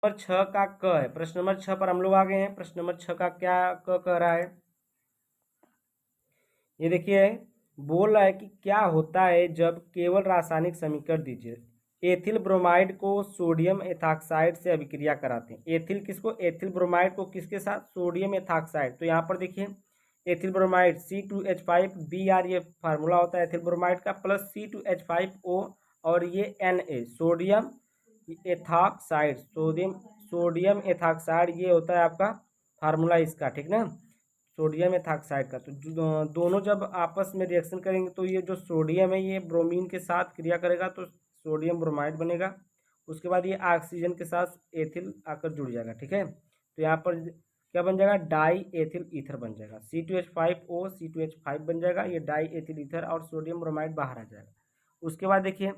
Number 6 का क है। प्रश्न नंबर 6 पर हम लोग आ गए हैं। प्रश्न नंबर 6 का क्या क कह रहा है, ये देखिए, बोल रहा है कि क्या होता है जब केवल रासायनिक समीकरण दीजिए। एथिल ब्रोमाइड को सोडियम एथॉक्साइड से अभिक्रिया कराते हैं। एथिल किसको, एथिल ब्रोमाइड को किसके साथ, सोडियम एथॉक्साइड। तो यहाँ पर देखिए एथिल ब्रोमाइड C2H5Br, ये फार्मूला होता है एथिल ब्रोमाइड का, प्लस C2H5O और ये Na, sodium ethoxide, sodium ethoxide, ये होता है आपका फार्मूला इसका, ठीक ना, सोडियम एथॉक्साइड का। तो दोनों जब आपस में रिएक्शन करेंगे तो ये जो सोडियम है ये ब्रोमीन के साथ क्रिया करेगा तो सोडियम ब्रोमाइड बनेगा। उसके बाद ये ऑक्सीजन के साथ एथिल आकर जुड़ जाएगा, ठीक है। तो यहाँ पर क्या बन जाएगा, डाई एथिल ईथर बन जाएगा। C2H5O C2H5 बन जाएगा, ये डाई एथिल ईथर और सोडियम ब्रोमाइड बाहर आ जाएगा। उसके बाद देखिए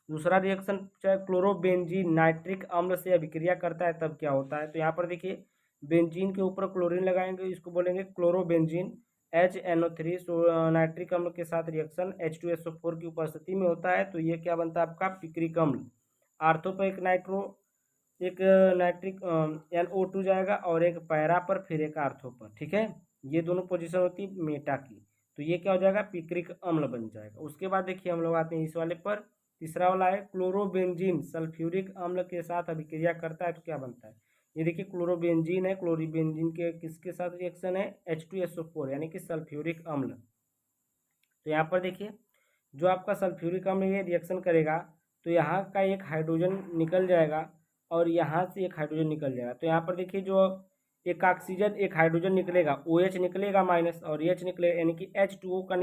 दूसरा रिएक्शन, चाहे क्लोरोबेंजीन नाइट्रिक अम्ल से अभिक्रिया करता है तब क्या होता है। तो यहाँ पर देखिए बेंजीन के ऊपर क्लोरीन लगाएंगे, इसको बोलेंगे क्लोरोबेंजीन। HNO3 नाइट्रिक अम्ल के साथ रिएक्शन H2SO4 की उपस्थिति में होता है तो ये क्या बनता है आपका पिक्रिक अम्ल। आर्थो पर एक नाइट्रिक NO2 जाएगा और एक पैरा पर फिर एक आर्थो पर, ठीक है। ये दोनों पोजीशन होती है मेटा की, तो ये क्या हो जाएगा, पिक्रिक अम्ल बन जाएगा। उसके बाद देखिए हम लोग आते हैं इस वाले पर, तीसरा वाला है क्लोरोबेंजीन सल्फ्यूरिक अम्ल के साथ अभिक्रिया करता है तो क्या बनता है। ये देखिए क्लोरोबेंजीन है, क्लोरोबेंजीन के किसके साथ रिएक्शन है, H2SO4 यानी कि सल्फ्यूरिक अम्ल। तो यहाँ पर देखिए जो आपका सल्फ्यूरिक अम्ल ये रिएक्शन करेगा तो यहाँ का एक हाइड्रोजन निकल जाएगा और यहाँ से एक हाइड्रोजन निकल जाएगा। तो यहाँ पर देखिए जो एक ऑक्सीजन एक हाइड्रोजन निकलेगा, OH निकलेगा माइनस और H निकलेगा, यानी कि H2O का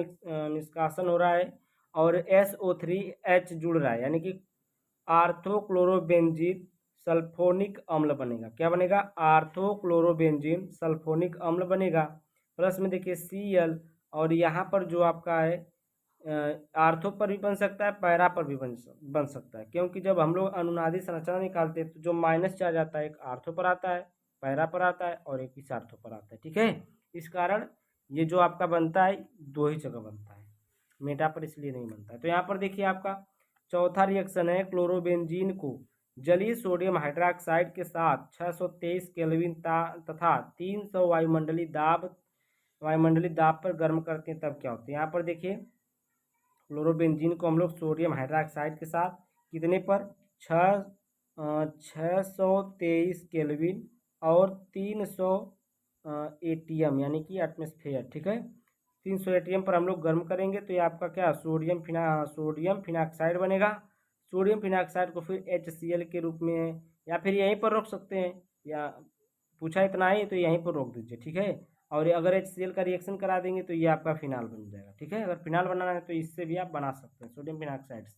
निष्कासन हो रहा है और SO3H जुड़ रहा है, यानी कि आर्थोक्लोरोबेंजीन सल्फोनिक अम्ल बनेगा। क्या बनेगा, आर्थोक्लोरोबेंजीन सल्फोनिक अम्ल बनेगा। प्लस में देखिए Cl, और यहाँ पर जो आपका है आर्थो पर भी बन सकता है, पैरा पर भी बन सकता है, क्योंकि जब हम लोग अनुनादी संरचना निकालते हैं तो जो माइनस चार्ज आता है एक आर्थो पर आता है, पैरा पर आता है और एक इस आर्थो पर आता है, ठीक है। इस कारण ये जो आपका बनता है दो ही जगह बनता है, मेटा पर इसलिए नहीं बनता है। तो यहाँ पर देखिए आपका चौथा रिएक्शन है, क्लोरोबेंजीन को जलीय सोडियम हाइड्रोक्साइड के साथ 623 केल्विन तथा 300 वायुमंडलीय दाब पर गर्म करते हैं तब क्या होता है। यहाँ पर देखिए क्लोरोबेंजीन को हम लोग सोडियम हाइड्रोक्साइड के साथ कितने पर 623 केल्विन और 300 ATM यानी कि एटमॉस्फेयर, ठीक है, 300 ATM पर हम लोग गर्म करेंगे तो ये आपका क्या सोडियम फिनाक्साइड बनेगा। सोडियम फिनाक्साइड को फिर HCl के रूप में या फिर यहीं पर रोक सकते हैं, या पूछा इतना ही तो यहीं पर रोक दीजिए, ठीक है। और अगर HCl का रिएक्शन करा देंगे तो ये आपका फिनाल बन जाएगा, ठीक है। अगर फिनाल बनाना है तो इससे भी आप बना सकते हैं सोडियम फिनाक्साइड से।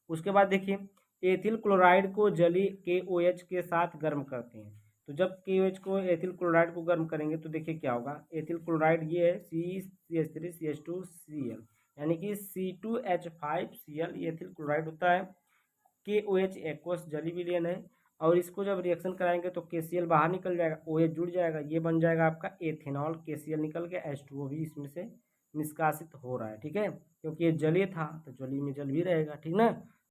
उसके बाद देखिए एथिल क्लोराइड को जलीय KOH के साथ गर्म करते हैं। तो जब KOH को एथिल क्लोराइड को गर्म करेंगे तो देखिए क्या होगा, एथिल क्लोराइड ये है CH3CH2Cl यानी कि C2H5Cl, ये एथिल क्लोराइड होता है। KOH एक्वस जलीय विलयन है और इसको जब रिएक्शन कराएंगे तो KCl बाहर निकल जाएगा, OH जुड़ जाएगा, ये बन जाएगा आपका एथेनॉल। KCl निकल के H2O भी इसमें से निष्कासित हो रहा है, ठीक है, क्योंकि ये जलीय था तो जलीय में जल भी रहेगा, ठीक ना।